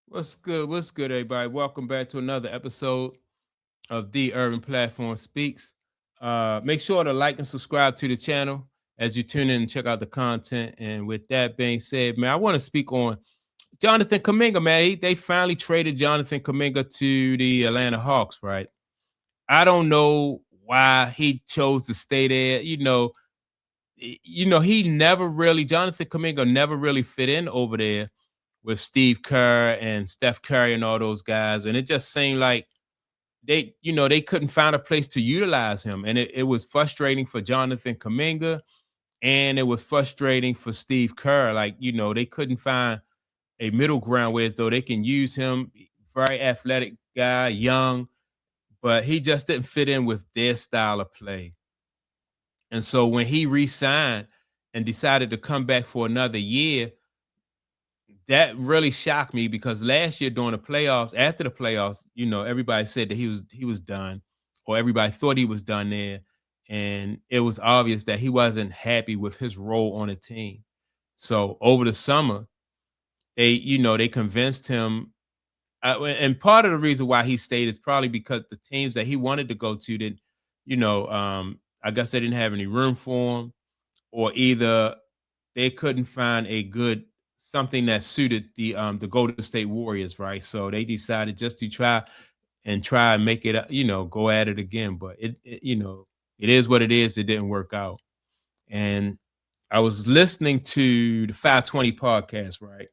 What's good? What's good, everybody? Welcome back to another episode of The Urban Platform Speaks. Make sure to like and subscribe to the channel as you tune in and check out the content. And with that being said, man, I want to speak on Jonathan Kuminga, man. They finally traded Jonathan Kuminga to the Atlanta Hawks, right? I don't know why he chose to stay there. He never really, Jonathan Kuminga never really fit in over there with Steve Kerr and Steph Curry and all those guys. And it just seemed like they couldn't find a place to utilize him. And it was frustrating for Jonathan Kuminga and it was frustrating for Steve Kerr. They couldn't find a middle ground where as though they can use him, very athletic guy, young, but he just didn't fit in with their style of play. And so when he re-signed and decided to come back for another year, that really shocked me because last year during the playoffs, after the playoffs, everybody said that he was done, or everybody thought he was done there, and it was obvious that he wasn't happy with his role on the team. So over the summer, they convinced him, and part of the reason why he stayed is probably because the teams that he wanted to go to didn't, I guess they didn't have any room for him, or either they couldn't find a good something that suited the Golden State Warriors, right? So they decided just to try and make it, go at it again. But it is what it is. It didn't work out. And I was listening to the 520 podcast, right?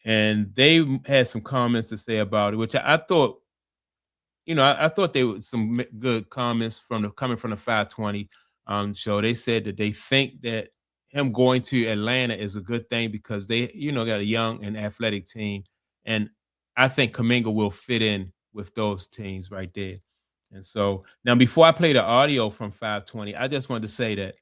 And they had some comments to say about it, which I thought, I thought they were some good comments coming from the 520 show. They said that they think that him going to Atlanta is a good thing because they, got a young and athletic team. And I think Kuminga will fit in with those teams right there. And so now before I play the audio from 520, I just wanted to say that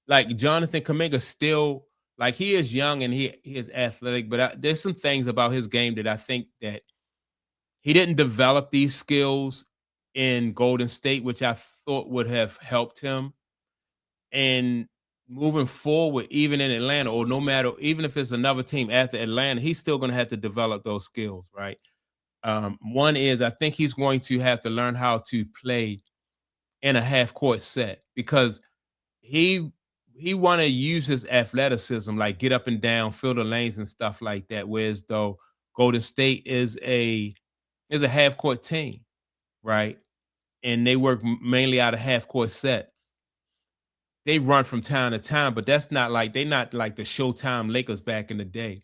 like Jonathan Kuminga still, like, he is young and he is athletic, but there's some things about his game that I think that he didn't develop these skills in Golden State, which I thought would have helped him. And moving forward, even in Atlanta, or no matter, even if it's another team after Atlanta, he's still going to have to develop those skills, right? One is I think he's going to have to learn how to play in a half court set because he want to use his athleticism, like get up and down, fill the lanes and stuff like that. Whereas though Golden State is a half court team, right? And they work mainly out of half court sets. They run from time to time, but they're not like the Showtime Lakers back in the day.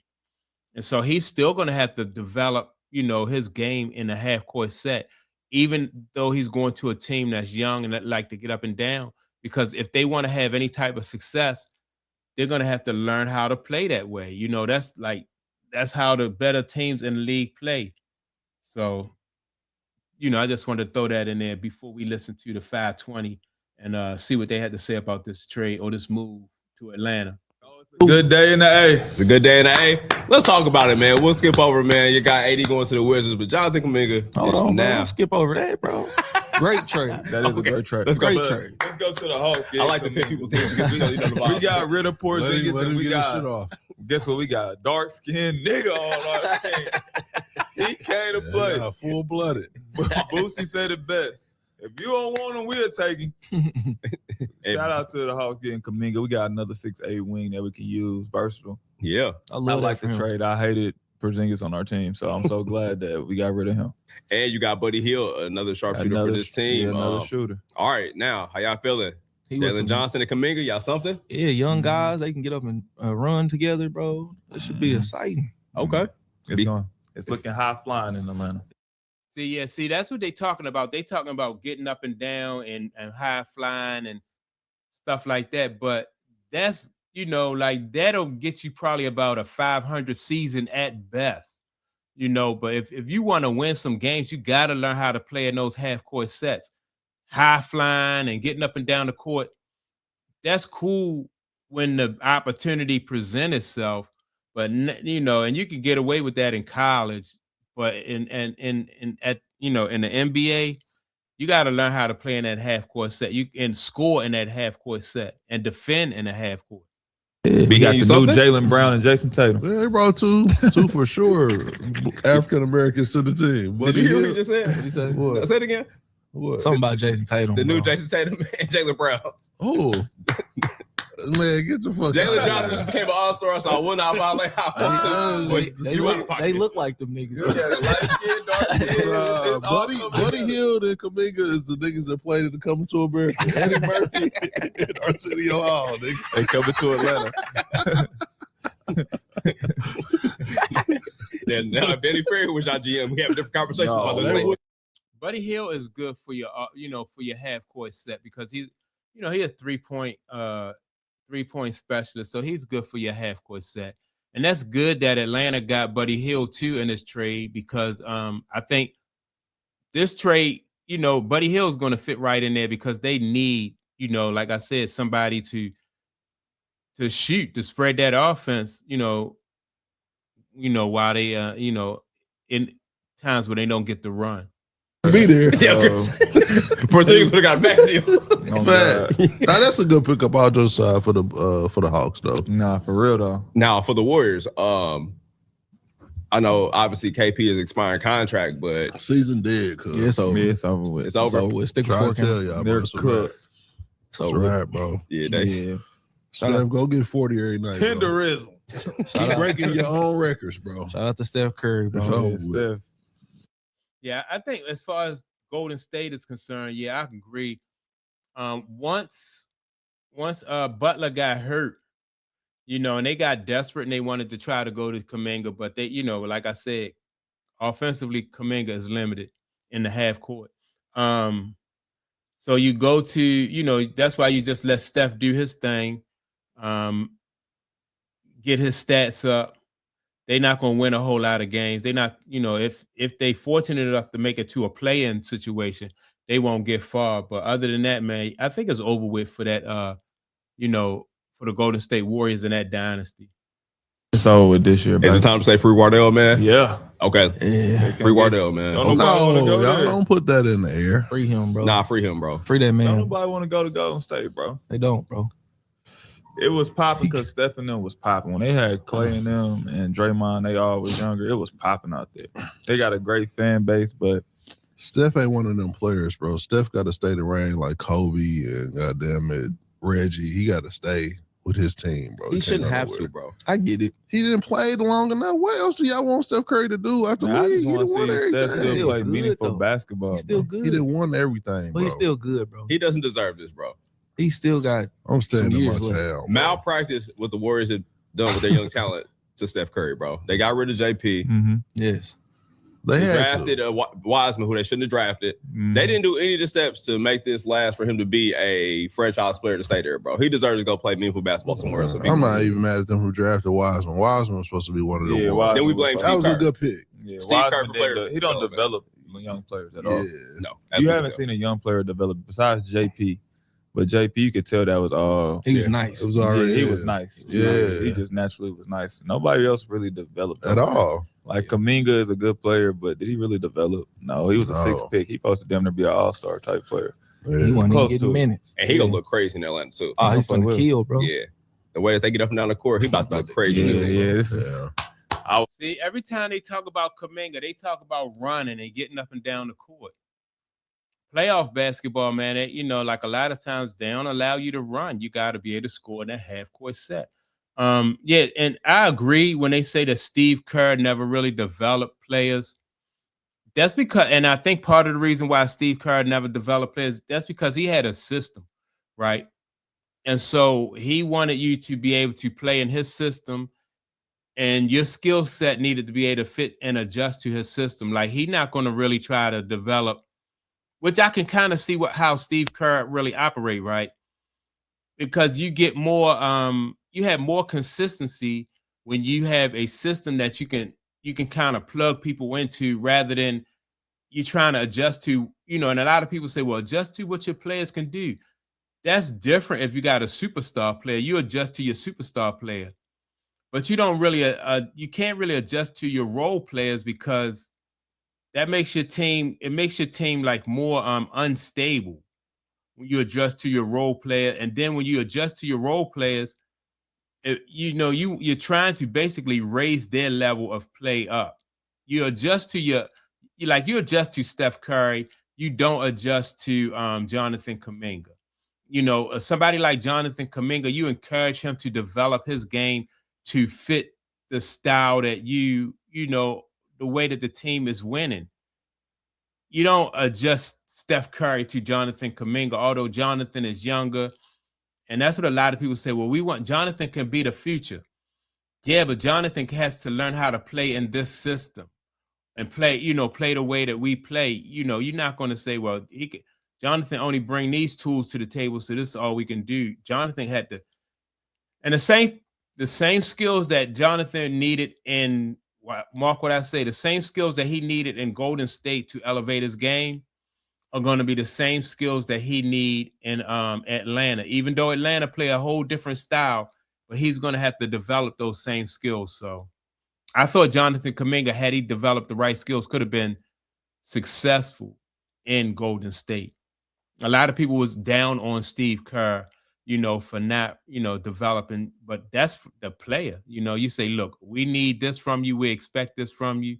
And so he's still going to have to develop, his game in a half court set, even though he's going to a team that's young and that like to get up and down. Because if they want to have any type of success, they're going to have to learn how to play that way. That's how the better teams in the league play. So, I just wanted to throw that in there before we listen to the 520 and see what they had to say about this trade or this move to Atlanta. Good day in the A. It's a good day in the A. Let's talk about it, man. We'll skip over, man. You got AD going to the Wizards, but Jonathan Kuminga. Hold on, now. bro. Don't skip over that, bro. Great trade. That is a great trade. Let's go. Trade. Let's go to the Hawks. I like to pick people teams because we got rid of Porzingis let and him we get got. his shit off. Guess what? We got a dark skinned nigga on our team. He came to play. Yeah, full blooded. Boosie said it best. If you don't want him, we'll take him. Shout out to the Hawks getting Kuminga. We got another 6'8" wing that we can use. Versatile. Yeah. I like the trade. I hated Porzingis on our team, so I'm so glad that we got rid of him. And you got Buddy Hield, another sharpshooter for this team. Another shooter. All right, now, how y'all feeling? Jalen Johnson and Kuminga, y'all something? Yeah, young guys, they can get up and run together, bro. That should be exciting. Okay. It's looking high flying in Atlanta. See, that's what they talking about. They talking about getting up and down and high flying and stuff like that. But that's, that'll get you probably about a 500 season at best, But if you want to win some games, you got to learn how to play in those half court sets, high flying and getting up and down the court. That's cool when the opportunity presents itself, but and you can get away with that in college. But in the NBA, you got to learn how to play in that half court set. You can score in that half court set and defend in a half court. We got the new something? Jaylen Brown and Jason Tatum. Yeah, they brought two for sure African Americans to the team. Did you hear what he just said? What he say? What? Say it again. What? Something about Jason Tatum. The new bro. Jason Tatum and Jaylen Brown. Oh, man, get the fuck Jalen out Johnson of just became an all-star, so I will not violate They look like them niggas. Buddy Hield and Kuminga is the niggas that played in the Coming to America. Eddie Murphy and Arsenio Hall. They coming to Atlanta. Then now Benny Ferry was our GM. We have a different conversation about this. Buddy Hield is good for your, for your half court set because he's a 3-point specialist, so he's good for your half court set. And that's good that Atlanta got Buddy Hield too in this trade because I think this trade, Buddy Hield is going to fit right in there because they need, like I said, somebody to shoot, to spread that offense, while they, in times where they don't get the run. Be there. Porzingis would have got back to you. Now that's a good pickup on your side for the Hawks though. Nah, for real though. Now for the Warriors, I know obviously KP is expiring contract, but Season dead, cuz. Yeah, it's over. Yeah, it's over with. it's over. Stick Try to fork tell in. y'all, bro. They're It's a wrap. cooked. It's a wrap, bro. Yeah, Steph, go get 40 every night. Bro. Tenderism. Keep breaking your own records, bro. Shout out to Steph Curry, bro. It's over Yeah, with. Steph. Yeah, I think as far as Golden State is concerned, yeah, I can agree. Once Butler got hurt, and they got desperate and they wanted to try to go to Kuminga, but they, like I said, offensively, Kuminga is limited in the half court. So you go to, that's why you just let Steph do his thing, get his stats up. They're not going to win a whole lot of games. They're not, if they fortunate enough to make it to a play-in situation, they won't get far. But other than that, man, I think it's over with for that, for the Golden State Warriors in that dynasty. It's over with this year, bro. Is it time to say free Wardell, man? Yeah. Okay. Yeah. Free Wardell, man. Don't No, nobody wanna go y'all there. don't put that in the air. Free him, bro. Nah, free him, bro. Free that Don't man. nobody want to go to Golden State, bro. They don't, bro. It was popping because Steph and them was popping. When they had Clay and them and Draymond, they all was younger. It was popping out there. They got a great fan base, but Steph ain't one of them players, bro. Steph got to stay the reign like Kobe and goddamn it, Reggie. He got to stay with his team, bro. He can't shouldn't go have nowhere. to, bro. I get it. He didn't play it long enough. What else do y'all want Steph Curry to do after I league? just He want done to won see Steph everything. still play good, meaningful though. basketball. He's still bro. He good. didn't won everything, But bro. he's still good, bro. He doesn't deserve this, bro. He still got I'm standing some my years left. town. bro. Malpractice what the Warriors have done with their young talent to Steph Curry, bro. They got rid of JP. Mm-hmm. yes. They They had drafted to. Wiseman, who they shouldn't have drafted. Mm-hmm. They didn't do any of the steps to make this last for him to be a franchise player to stay there, bro. He deserves to go play meaningful basketball somewhere else. I'm not even mad at them who drafted Wiseman. Wiseman was supposed to be one of the Yeah, ones. Then we blame That Steve was a Kerr. good pick. Yeah, Steve Kerr Wiseman for player he don't development. develop young players at Yeah. all. No, that's You what haven't we seen a young player develop besides JP. But JP, you could tell that was all. He was Yeah. nice. It was already. he was nice. Yeah. He just naturally was nice. Nobody else really developed At all. Like Kuminga is a good player, but did he really develop? No, he was a No. sixth pick. He supposed to damn near be an all-star type player. He Yeah. wasn't even Close getting to it. minutes. And he gonna look crazy in Atlanta too. Oh, he's Motherfucker gonna will. kill, bro. Yeah, the way that they get up and down the court, he about to look crazy. in the team. Yeah, this is. Yeah. See, every time they talk about Kuminga, they talk about running and getting up and down the court. Playoff basketball, man, like a lot of times they don't allow you to run. You got to be able to score in that half-court set. Yeah, and I agree when they say that Steve Kerr never really developed players. That's because, and I think part of the reason why Steve Kerr never developed players, that's because he had a system, right? And so he wanted you to be able to play in his system, and your skill set needed to be able to fit and adjust to his system. Like, he's not going to really try to develop, which I can kind of see how Steve Kerr really operate, right? Because you get more, you have more consistency when you have a system that you can kind of plug people into rather than you trying to adjust to, and a lot of people say, well, adjust to what your players can do. That's different if you got a superstar player. You adjust to your superstar player. But you don't really, you can't really adjust to your role players because that makes your team, like more unstable when you adjust to your role player. And then when you adjust to your role players, you're trying to basically raise their level of play up. You adjust to you adjust to Steph Curry. You don't adjust to Jonathan Kuminga. Somebody like Jonathan Kuminga, you encourage him to develop his game to fit the style that the way that the team is winning. You don't adjust Steph Curry to Jonathan Kuminga, although Jonathan is younger. And that's what a lot of people say. Well, Jonathan can be the future. Yeah, but Jonathan has to learn how to play in this system and play the way that we play. You're not going to say, well, Jonathan only bring these tools to the table, so this is all we can do. Jonathan had to, and the same skills that Jonathan needed in, mark what I say, the same skills that he needed in Golden State to elevate his game are going to be the same skills that he need in Atlanta. Even though Atlanta play a whole different style, but he's going to have to develop those same skills. So I thought Jonathan Kuminga, had he developed the right skills, could have been successful in Golden State. A lot of people was down on Steve Kerr, for not, developing, but that's the player. You say, look, we need this from you. We expect this from you.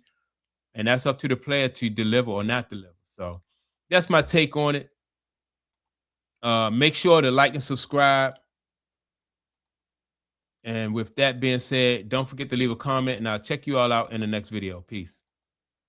And that's up to the player to deliver or not deliver. So that's my take on it. Make sure to like and subscribe. And with that being said, don't forget to leave a comment, and I'll check you all out in the next video. Peace.